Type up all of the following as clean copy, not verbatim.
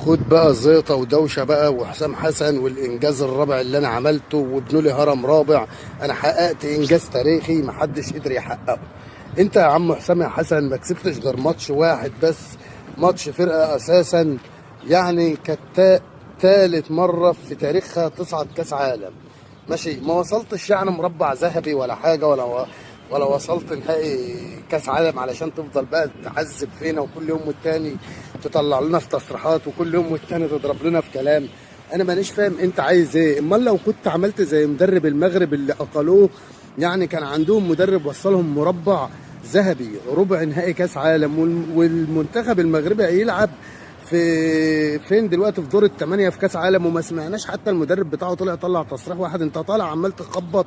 خد بقى زيطه ودوشه بقى وحسام حسن والانجاز الرابع اللي انا عملته وابنوا لي هرم رابع. انا حققت انجاز تاريخي محدش قدر يحققه. انت يا عم حسام يا حسن ما كسبتش غير ماتش واحد بس، ماتش فرقه اساسا يعني كانت تالت مره في تاريخها تصعد كاس عالم. ماشي، ما وصلتش يعني مربع ذهبي ولا حاجه ولا وصلت نهائي كاس عالم علشان تفضل بقى تعذب فينا وكل يوم والتاني تطلع لنا في تصريحات وكل يوم والتاني تضرب لنا في كلام. انا مانيش فاهم انت عايز ايه. امال لو كنت عملت زي مدرب المغرب اللي اقلوه، يعني كان عندهم مدرب وصلهم مربع ذهبي ربع نهائي كاس عالم، والمنتخب المغربي هيلعب فين دلوقتي في دور الثمانيه في كاس عالم، وما سمعناش حتى المدرب بتاعه طلع تصريح واحد. انت طالع عمال تخبط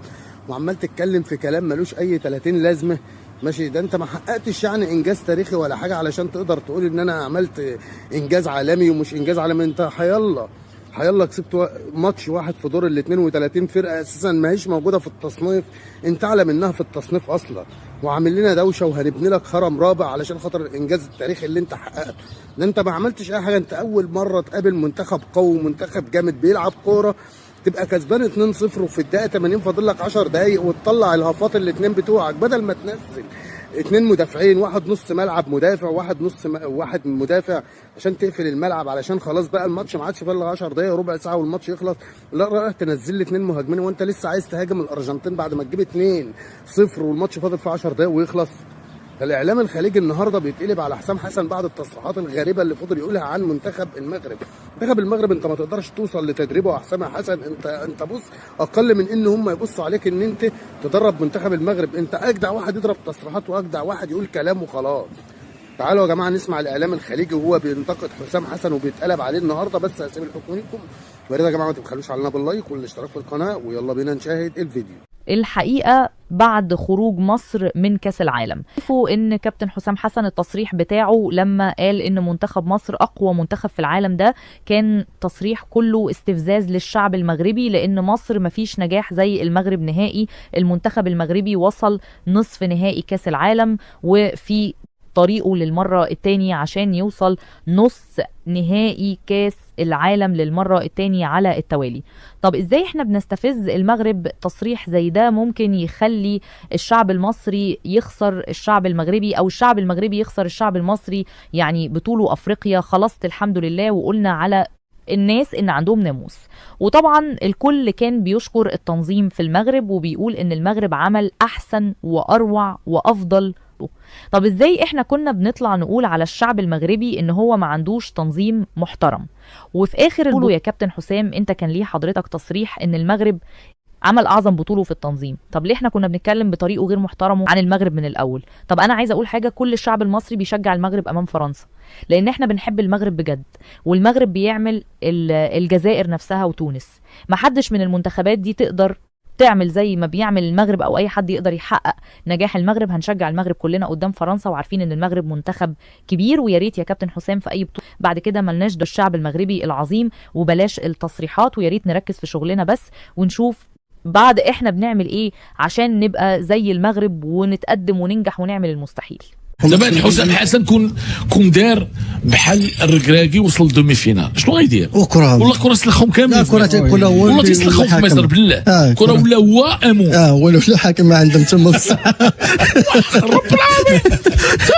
وعمال تتكلم في كلام ملوش اي 30 لازمه. ماشي، ده انت ما حققتش يعني انجاز تاريخي ولا حاجه علشان تقدر تقول ان انا عملت انجاز عالمي ومش انجاز عالمي. انت حيالله كسبت ماتش واحد في دور ال 32 فرقه اساسا ما هيش موجوده في التصنيف، انت اعلى منها في التصنيف اصلا، وعامل لنا دوشه وهنبني لك هرم رابع علشان خاطر الانجاز التاريخي اللي انت حققته. ده انت ما عملتش اي حاجه. انت اول مره تقابل منتخب قوي ومنتخب جامد بيلعب كوره تبقى كسبان 2-0 وفي الدقيقه 80 فاضل لك 10 دقايق وتطلع الهفاط الاثنين بتوعك بدل ما تنزل اتنين مدافعين، واحد نص ملعب مدافع واحد مدافع عشان تقفل الملعب، علشان خلاص بقى الماتش ما عادش فاضل 10 دقايق ربع ساعه والماتش يخلص. لا، رايح تنزل لي اتنين مهاجمين وانت لسه عايز تهاجم الارجنتين بعد ما تجيب 2-0 والماتش فاضل فيه 10 دقايق ويخلص. الاعلام الخليجي النهارده بيتقلب على حسام حسن بعد التصريحات الغريبه اللي فضل يقولها عن منتخب المغرب. منتخب المغرب انت ما تقدرش توصل لتدريبه يا حسام حسن. انت بص، اقل من ان هم يبصوا عليك ان انت تدرب منتخب المغرب. انت اجدع واحد يضرب تصريحات واجدع واحد يقول كلام وخلاص. تعالوا يا جماعه نسمع الاعلام الخليجي وهو بينتقد حسام حسن وبيتقلب عليه النهارده. بس هسيب الحكم لكم، ويا ريت يا جماعه ما تبخلوش علينا باللايك والاشتراك في القناه، ويلا بينا نشاهد الفيديو. الحقيقة بعد خروج مصر من كاس العالم شوفوا ان كابتن حسام حسن التصريح بتاعه لما قال ان منتخب مصر اقوى منتخب في العالم، ده كان تصريح كله استفزاز للشعب المغربي، لان مصر مفيش نجاح زي المغرب نهائي. المنتخب المغربي وصل نصف نهائي كاس العالم وفي طريقه للمرة التانية عشان يوصل نص نهائي كاس العالم للمرة التانية على التوالي. طب ازاي احنا بنستفز المغرب؟ تصريح زي ده ممكن يخلي الشعب المصري يخسر الشعب المغربي، او الشعب المغربي يخسر الشعب المصري. يعني بطولوا افريقيا خلصت الحمد لله، وقلنا على الناس ان عندهم ناموس. وطبعا الكل كان بيشكر التنظيم في المغرب وبيقول ان المغرب عمل احسن واروع وافضل. طب ازاي احنا كنا بنطلع نقول على الشعب المغربي ان هو ما عندوش تنظيم محترم، وفي اخر يا كابتن حسام انت كان ليه حضرتك تصريح ان المغرب عمل اعظم بطوله في التنظيم؟ طب ليه احنا كنا بنتكلم بطريقه غير محترمه عن المغرب من الاول؟ طب انا عايزه اقول حاجه، كل الشعب المصري بيشجع المغرب امام فرنسا لان احنا بنحب المغرب بجد، والمغرب بيعمل الجزائر نفسها وتونس. ما حدش من المنتخبات دي تقدر تعمل زي ما بيعمل المغرب، او اي حد يقدر يحقق نجاح المغرب. هنشجع المغرب كلنا قدام فرنسا، وعارفين ان المغرب منتخب كبير. ويا ريت يا كابتن حسام في اي بطوله بعد كده ملناش ده الشعب المغربي العظيم، وبلاش التصريحات، ويا ريت نركز في شغلنا بس ونشوف بعد احنا بنعمل ايه عشان نبقى زي المغرب ونتقدم وننجح ونعمل المستحيل. دابا حسام حسن كون دار بحال الركراكي وصل دومي فينال، شنو غيدير؟ والله كره سلخهم كاملين. لا كره تيكون هو والله تيسلخهم في مصر بالله. كره ولا هو امون. ولا الحاكم ما عندهم تمص. رب العالمين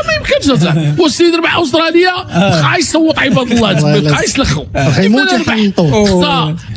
ما يمكنش. والسيد ربح استراليا بقى يصوت عباد الله تما بقى يسلخهم. يموت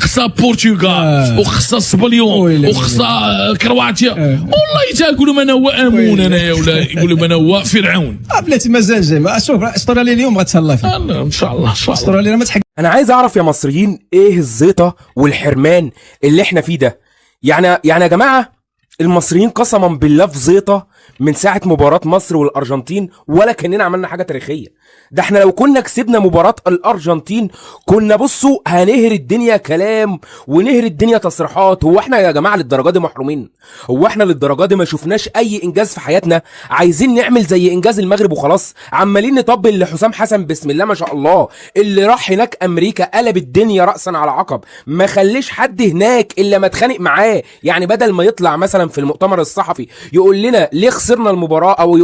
خصها البرتغال وخصها اسبانيول وخصها كرواتيا. والله تاقولوا انا هو امون انايا، ولا يقولوا انا هو فرعون. بلاتي مازال زعما شوف استراليا اليوم غتهلا فيها ان شاء الله. استراليا ما تحق. انا عايز اعرف يا مصريين ايه الزيطه والحرمان اللي احنا فيه ده؟ يعني يا جماعه المصريين قسما بالله في زيطه من ساعه مباراه مصر والارجنتين، ولا كاننا عملنا حاجه تاريخيه. ده احنا لو كنا كسبنا مباراه الارجنتين كنا بصوا هنهر الدنيا كلام ونهر الدنيا تصريحات. هو احنا يا جماعه للدرجه دي محرومين؟ هو احنا للدرجه دي ما شفناش اي انجاز في حياتنا؟ عايزين نعمل زي انجاز المغرب وخلاص؟ عمالين نطبل لحسام حسن بسم الله ما شاء الله اللي راح هناك امريكا قلب الدنيا راسا على عقب، ما خليش حد هناك الا ما اتخانق معاه. يعني بدل ما يطلع مثلا في المؤتمر الصحفي يقول لنا ليه خسرنا المباراه او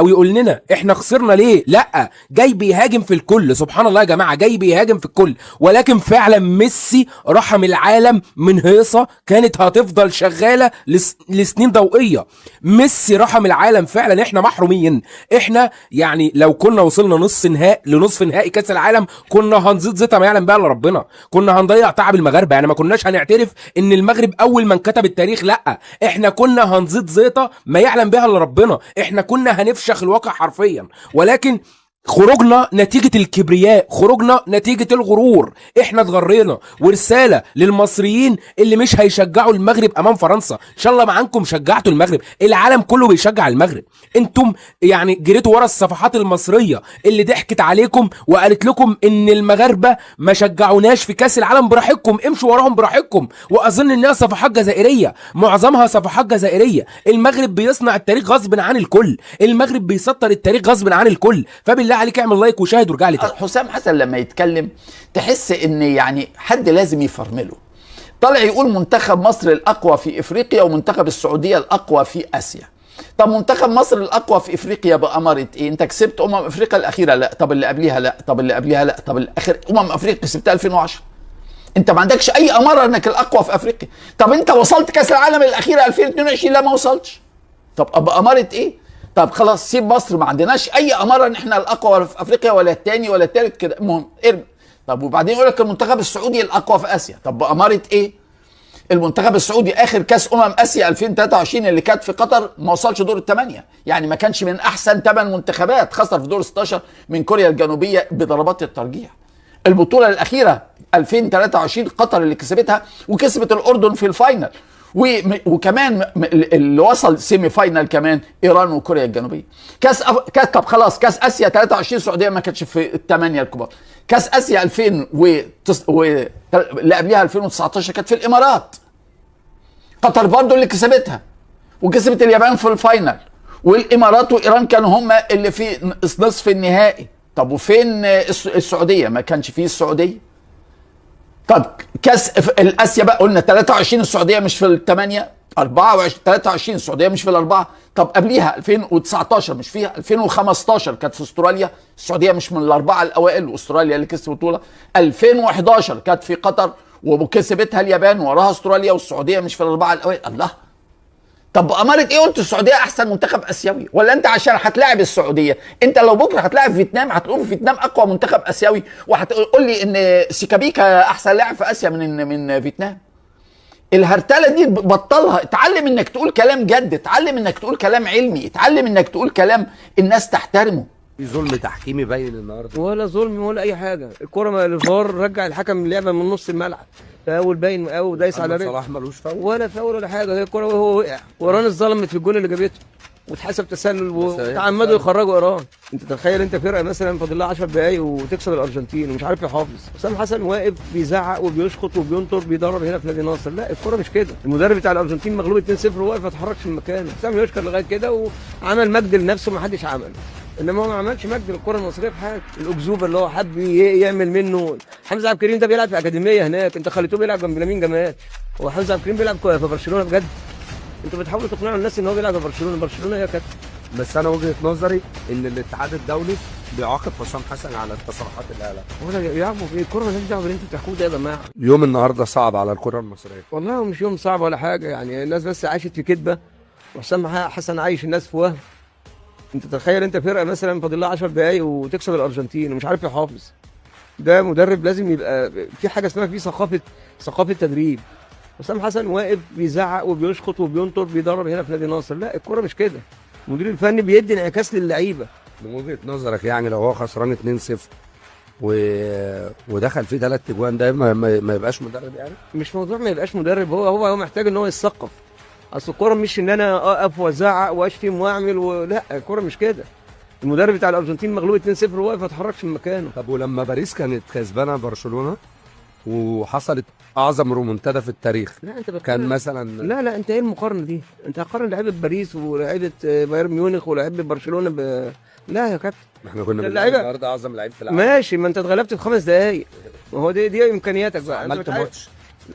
يقول لنا احنا خسرنا ليه. لا، جاي بيهاجم في الكل. سبحان الله يا جماعه، جاي بيهاجم في الكل. ولكن فعلا ميسي رحم العالم من هيصه كانت هتفضل شغاله لسنين ضوئيه. ميسي رحم العالم فعلا. احنا محرومين. احنا يعني لو كنا وصلنا لنصف نهائي كاس العالم كنا هنزيد زيطه ما يعلم بها الا ربنا. كنا هنضيع تعب المغاربه. يعني ما كناش هنعترف ان المغرب اول من كتب التاريخ. لا، احنا كنا هنزيد زيطه ما يعلم بها الا ربنا. احنا كنا هنفشخ الواقع حرفيا. ولكن خروجنا نتيجة الكبرياء، خروجنا نتيجة الغرور. احنا اتغرينا. ورسالة للمصريين اللي مش هيشجعوا المغرب امام فرنسا، ان شاء الله معاكم شجعتوا المغرب. العالم كله بيشجع المغرب. انتم يعني جريتوا ورا الصفحات المصرية اللي ضحكت عليكم وقالت لكم ان المغاربة ما شجعوناش في كاس العالم. براحتكم، امشوا وراهم براحتكم. واظن انها صفحات جزائرية، معظمها صفحات جزائرية. المغرب بيصنع التاريخ غصب عن الكل. المغرب بيسطر التاريخ غصب عن الكل. فبالله عليك اعمل لايك وشاهد ورجع لي تاني. حسام حسن لما يتكلم تحس ان يعني حد لازم يفرمله. طالع يقول منتخب مصر الاقوى في افريقيا ومنتخب السعوديه الاقوى في اسيا. طب منتخب مصر الاقوى في افريقيا باماره ايه؟ انت كسبت افريقيا الاخيره؟ لا. طب اللي قبليها؟ لا. طب اللي قبليها؟ لا. طب الاخر افريقيا كسبتها 2010. انت ما عندكش اي اماره انك الاقوى في افريقيا. طب انت وصلت كاس العالم الاخيره 2022؟ لا، ما وصلتش. طب باماره ايه؟ طب خلاص سيب مصر، ما عندناش اي اماره ان احنا الاقوى في افريقيا ولا الثاني ولا الثالث كده. المهم ارمي. طب وبعدين يقول لك المنتخب السعودي الاقوى في اسيا. طب باماره ايه؟ المنتخب السعودي اخر كاس اسيا 2023 اللي كانت في قطر ما وصلش دور الثمانيه. يعني ما كانش من احسن 8 منتخبات، خسر في دور 16 من كوريا الجنوبيه بضربات الترجيح. البطوله الاخيره 2023 قطر اللي كسبتها، وكسبت الاردن في الفاينل. وكمان اللي وصل سيمي فاينل كمان ايران وكوريا الجنوبيه. طب خلاص كاس اسيا 23 السعوديه ما كانتش في الثمانيه الكبار. كاس اسيا 2000 اللي قبلها 2019 كانت في الامارات. قطر برضو اللي كسبتها، وكسبت اليابان في الفاينل. والامارات وايران كانوا هم اللي في نصف النهائي. طب وفين السعوديه؟ ما كانش فيه السعوديه. طب كاس الاسيا بقى قلنا 23 السعوديه مش في الثمانيه، 24 23 السعوديه مش في الاربعه. طب قبليها 2019 مش فيها، 2015 كانت في استراليا السعوديه مش من الاربعه الاوائل واستراليا اللي كسبت البطوله. 2011 كانت في قطر وكسبتها اليابان وراها استراليا والسعوديه مش في الاربعه الاوائل. الله. طب بأمارة ايه قلت السعوديه احسن منتخب اسيوي؟ ولا انت عشان هتلاعب السعوديه؟ انت لو بكره هتلاعب فيتنام هتقول فيتنام اقوى منتخب اسيوي، وهتقول لي ان سيكابيكا احسن لاعب في اسيا من فيتنام. الهرتله دي بطلها. اتعلم انك تقول كلام جد، اتعلم انك تقول كلام علمي، اتعلم انك تقول كلام الناس تحترمه. في ظلم تحكيمي باين النهارده؟ ولا ظلم ولا اي حاجه. الكره ما الفار رجع الحكم اللعبه من نص الملعب، فاول باين قوي دايس على رجله. صلاح ملوش فاول ولا فاول ولا حاجه. هي الكره وهو وقع وران اتظلمت في الجول اللي جابته واتحسب تسلل وتعمدوا يخرجوا ايران. انت تخيل انت فرقه مثلا فاضل لها 10 دقايق وتكسب الارجنتين ومش عارف يحافظ. حسام حسن واقف بيزعق وبيشخط وبينطر بيدرب هنا في نادي ناصر. لا، الكره مش كده. المدرب بتاع الارجنتين مغلوب 2-0 وواقف ما اتحركش من مكانه. حسام يشكر لغايه كده وعمل مجد لنفسه ما حدش عمله. انما هو ما عملش مجد للكره المصريه في حاجه. الاكذوبه اللي هو حب يعمل منه. حمزه عبد الكريم ده بيلعب في اكاديميه هناك، انت خليتوه بيلعب جنب لامين جمال. هو حمزه عبد الكريم بيلعب في برشلونه بجد؟ انتوا بتحاولوا تقنعوا الناس ان هو بيلعب في برشلونه هي كانت. بس انا وجهه نظري ان الاتحاد الدولي بيعاقب حسام حسن على التصريحات اللي قالها. ولا يعرفوا في الكوره مالهاش دعوه باللي انتوا بتحكوه ده يا جماعه. يوم النهارده صعب على الكره المصريه. والله هو مش يوم صعب ولا حاجه. يعني الناس بس عاشت في كذبه وحسام حسن عايش الناس في وهم. انت تخيل انت فرقه مثلا فاضل لها 10 دقايق وتكسب الارجنتين ومش عارف يحافظ. ده مدرب لازم يبقى في حاجه اسمها في ثقافه تدريب. حسام حسن واقف بيزعق وبيشخط وبينطر بيدرب هنا في نادي ناصر. لا، الكوره مش كده. المدير الفني بيدي انعكاس للعيبه. من وجهه نظرك يعني لو هو خسران 2-0 ودخل فيه 3 اجوان ده ما يبقاش مدرب يعني؟ مش موضوع ما يبقاش مدرب. هو محتاج ان هو يتثقف. اصل الكوره مش ان انا اقف وازعق واشتم واعمل لا، الكوره مش كده. المدرب بتاع الارجنتين مغلوب 2-0 وواقف ما اتحركش من مكانه. طب ولما باريس كانت كسبانه برشلونه وحصلت اعظم رومنتادا في التاريخ، لا انت كان مثلا لا انت ايه المقارنه دي؟ انت هتقارن لعيبه باريس ولاعيبه بايرن ميونخ ولاعيبه برشلونه لا يا كابتن. احنا كنا بنلعب النهارده اعظم لعيب في العالم. ماشي، ما انت اتغلبت في 5 دقايق. ما هو دي امكانياتك بقى. عملت ماتش.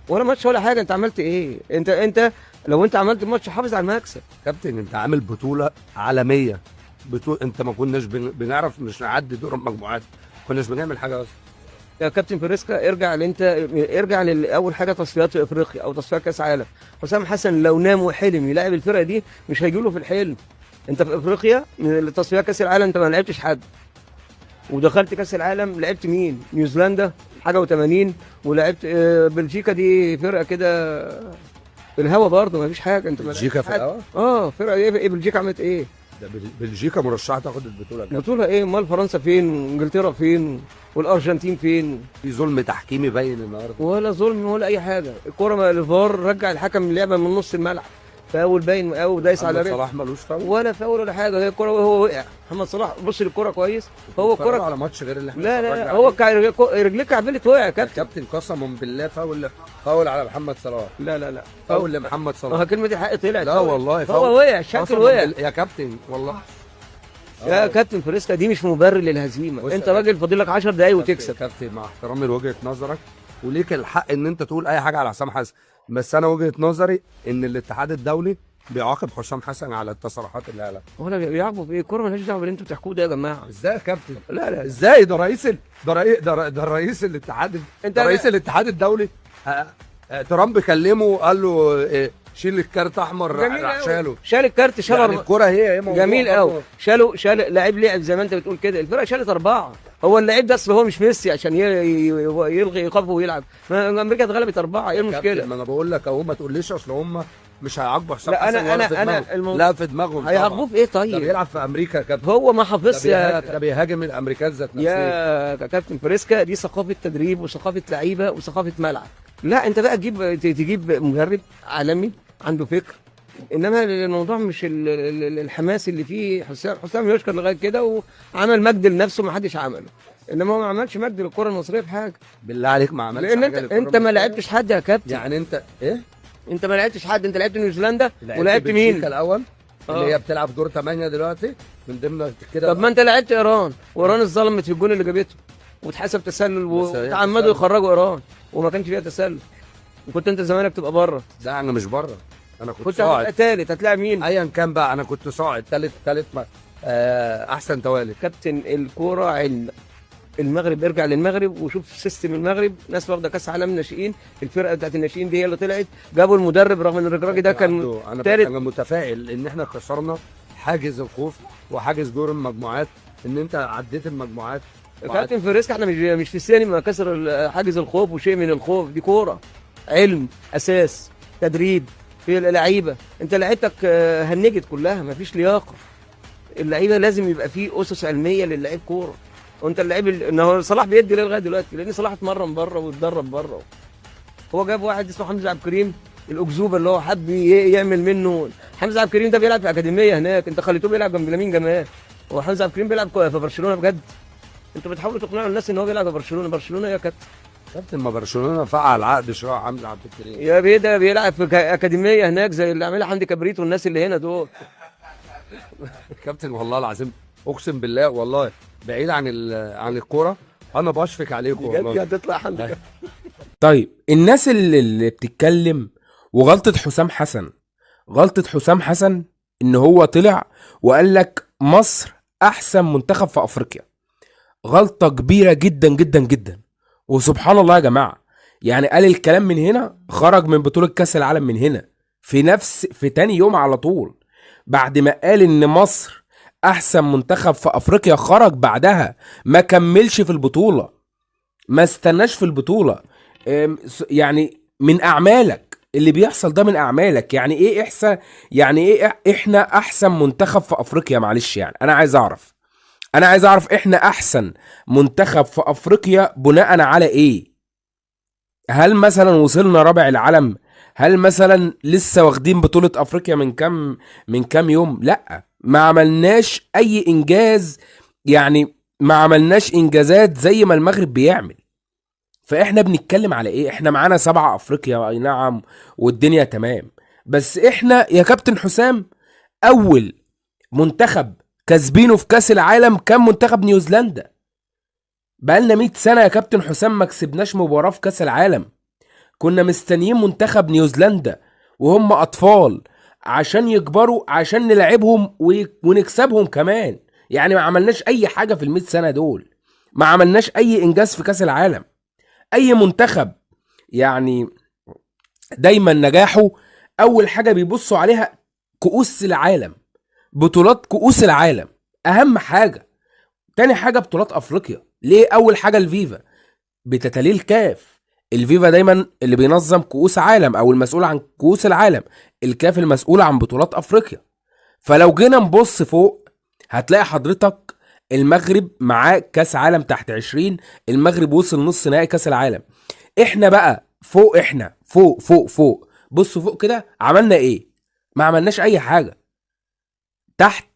ولا ماتش ولا حاجه. انت عملت ايه؟ انت لو انت عملت ماتش حافظ على المكسب. كابتن انت عامل بطوله عالميه، انت ما كناش بنعرف مش نعدي دور المجموعات، ما كناش بنعمل حاجه اصلا. يا كابتن فريسكا ارجع لاول حاجه تصفيات في افريقيا او تصفيات كاس عالم. حسام حسن لو نام وحلم يلاعب الفرقه دي مش هيجي له في الحلم. انت في افريقيا من تصفيات كاس العالم انت ما لعبتش حد، ودخلت كاس العالم لعبت مين؟ نيوزيلندا حاجه و80، ولعبت بلجيكا دي فرقه كده في الهوا برضه ما فيش حاجه. انت بلجيكا في الهوا؟ فرقه ايه بلجيكا عملت ايه؟ ده بلجيكا مرشحه تاخد البطوله. البطوله ايه؟ امال فرنسا فين؟ وانجلترا فين؟ والارجنتين فين؟ في ظلم تحكيمي باين النهارده. ولا ظلم ولا اي حاجه. الكوره الفار رجع الحكم اللعبه من نص الملعب، فاول باين او دايس على رجله. صلاح ملوش فاول ولا فاول ولا حاجه. هي الكوره وهو وقع. محمد صلاح بص للكوره كويس. هو الكوره على ماتش غير اللي احنا لا هو رجليه كعبلت وقع يا كابتن. كابتن قسما بالله فاول على محمد صلاح. لا فاول لمحمد صلاح. كلمه الحق طلعت. لا والله هو وقع الشكل وقع يا كابتن والله. يا كابتن فريسكا دي مش مبرر للهزيمه. انت راجل فاضل لك 10 دقايق وتكسب. كابتن مع احترامي لوجهه نظرك وليك الحق ان انت تقول اي حاجه على حسام حسن، بس انا وجهه نظري ان الاتحاد الدولي بيعاقب حسام حسن على التصريحات اللي قالها. ولا بيعاقبوا في ايه؟ الكوره مالهاش دعوه باللي انتوا بتحكوه ده يا جماعه. ازاي يا كابتن؟ لا ازاي؟ ده رئيس الاتحاد، ده رئيس الاتحاد الدولي. ترامب كلمه قال له شيل الكارت احمر، راح شال الكارت. يعني الكوره هي موضوع جميل قوي. شال لاعب لعب زي ما انت بتقول كده. الفرقه شالت 4. هو اللاعب ده اصل هو مش ميسي عشان يلغي ايقافه ويلعب. امريكا اتغلبت 4. ايه المشكله؟ ما انا بقول لك اهو، ما تقوليش اصل هم مش هيعاقبوا حسام حسن. لا في دماغهم. هيعاقبوه في ايه طيب؟ ده بيلعب في امريكا يا كابتن. هو ما حافظش. ده بيهاجم الامريكان ذات نفسه. يا كابتن فريسكا دي ثقافه تدريب وثقافه لعيبه وثقافه ملعب. لا انت بقى تجيب مدرب عالمي عنده فكر، انما الموضوع مش الحماس اللي فيه. حسام يشكر لغايه كده وعمل مجد لنفسه ما حدش عمله، انما هو ما عملش مجد للكره المصريه في حاجه. بالله عليك ما عملش لان انت ما لعبتش حد يا كابتن. يعني انت ايه؟ انت ما لعبتش حد. انت لعبت نيوزيلندا ولعبت مين الاول اللي هي بتلعب دور 8 دلوقتي من ضمن كده. طب ما انت لعبت ايران، وايران اتظلمت في الجول اللي جابته واتحسب تسلل وتعمدوا يخرجوا ايران وما كانش فيها تسلل، وكنت انت زمانك تبقى بره. لا انا مش بره، انا كنت صاعد. كنت ثالث. هتلاعب مين؟ ايا كان بقى، انا كنت صاعد ثالث احسن توالد. كابتن الكوره علم. المغرب ارجع للمغرب وشوف سيستم المغرب، ناس واخده كاس عالم ناشئين. الفرقه بتاعت الناشئين دي هي اللي طلعت، جابوا المدرب رغم ان الرجراجي ده كان ثالث. انا متفائل ان احنا كسرنا حاجز الخوف وحاجز دور المجموعات، ان انت عديت المجموعات. كابتن فريسكا احنا مش في السينما كسر حاجز الخوف وشيء من الخوف. دي كوره علم، اساس، تدريب في اللعيبه. انت لعيبتك هنجت كلها، مفيش لياقه. اللعيبه لازم يبقى فيه اسس علميه للعيب كوره. وانت اللعيب ان صلاح بيدي ليه لغايه دلوقتي؟ لان صلاح اتمرن بره واتدرب بره. هو جاب واحد اسمه حمزه عبد الكريم الاكذوبه اللي هو حب يعمل منه. حمزه عبد الكريم ده بيلعب في اكاديميه هناك، انت خليتوه بيلعب جنب لامين جمال. هو حمزه عبد الكريم بيلعب في برشلونه بجد. انتوا بتحاولوا تقنعوا الناس ان هو بيلعب في برشلونه. برشلونه يا كابتن ما برشلونه فعل عقد شراء حمزه عبد الكريم يا بيه. بيلعب في اكاديميه هناك زي اللي عاملها حمدي كبريت والناس اللي هنا دول. كابتن والله العظيم اقسم بالله والله بعيد عن الكوره انا بشفق عليكم والله. هتطلع حمدي. طيب الناس اللي بتتكلم وغلطة حسام حسن ان هو طلع وقال لك مصر احسن منتخب في افريقيا. غلطة كبيرة جدا جدا جدا. وسبحان الله يا جماعة، يعني قال الكلام من هنا، خرج من بطولة كاس العالم من هنا في تاني يوم على طول بعد ما قال ان مصر احسن منتخب في افريقيا. خرج بعدها ما كملش في البطولة، ما استناش في البطولة. يعني من اعمالك اللي بيحصل ده، من اعمالك. يعني ايه احسن؟ يعني ايه احنا احسن منتخب في افريقيا؟ معلش يعني انا عايز اعرف احنا احسن منتخب في افريقيا بناء على ايه؟ هل مثلا وصلنا رابع العالم؟ هل مثلا لسه واخدين بطولة افريقيا من كام يوم؟ لا، ما عملناش اي انجاز. يعني ما عملناش انجازات زي ما المغرب بيعمل. فاحنا بنتكلم على ايه؟ احنا معانا 7 افريقيا اي نعم والدنيا تمام، بس احنا يا كابتن حسام اول منتخب كسبينه في كاس العالم كان منتخب نيوزيلندا. بقالنا 100 سنة يا كابتن حسام ما كسبناش مباراة في كاس العالم. كنا مستنيين منتخب نيوزيلندا وهم اطفال عشان يكبروا، عشان نلعبهم ونكسبهم كمان. يعني ما عملناش اي حاجه في ال100 سنه دول، ما عملناش اي انجاز في كاس العالم. اي منتخب يعني دايما نجاحه اول حاجه بيبصوا عليها كؤوس العالم، بطولات كؤوس العالم اهم حاجه. تاني حاجه بطولات افريقيا. ليه اول حاجه الفيفا بتتليه الكاف؟ الفيفا دايما اللي بينظم كؤوس عالم او المسؤول عن كؤوس العالم، الكاف المسؤول عن بطولات افريقيا. فلو جينا نبص فوق هتلاقي حضرتك المغرب معاه كاس عالم تحت 20، المغرب وصل نص نهائي كاس العالم. احنا بقى فوق، احنا فوق فوق فوق، بصوا فوق كده عملنا ايه؟ ما عملناش اي حاجه. تحت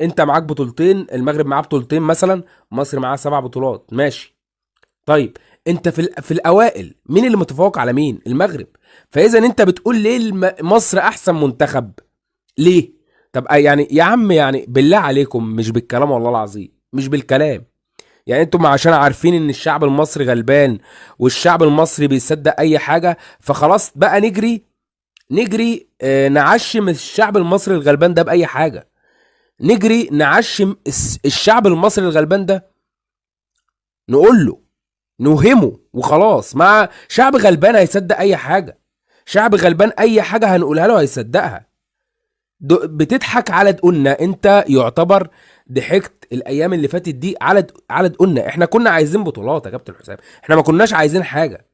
انت معاك بطولتين، المغرب معاه بطولتين مثلا، مصر معاه 7 بطولات، ماشي. طيب انت في الاوائل مين اللي متفوق على مين؟ المغرب. فاذا انت بتقول ليه مصر احسن منتخب؟ ليه؟ طب يعني يا عم، يعني بالله عليكم مش بالكلام والله العظيم، مش بالكلام. يعني انتم عشان عارفين ان الشعب المصري غلبان والشعب المصري بيصدق اي حاجه، فخلاص بقى نجري نعشم الشعب المصري الغلبان ده باي حاجه. نجري نعشم الشعب المصري الغلبان ده، نقول له نوهمه وخلاص. مع شعب غلبان هيصدق اي حاجه، شعب غلبان اي حاجه هنقولها له هيصدقها. بتضحك على دقنا انت، يعتبر ضحكت الايام اللي فاتت دي على دقنا. احنا كنا عايزين بطولات يا كابتن حسام، احنا ما كناش عايزين حاجه.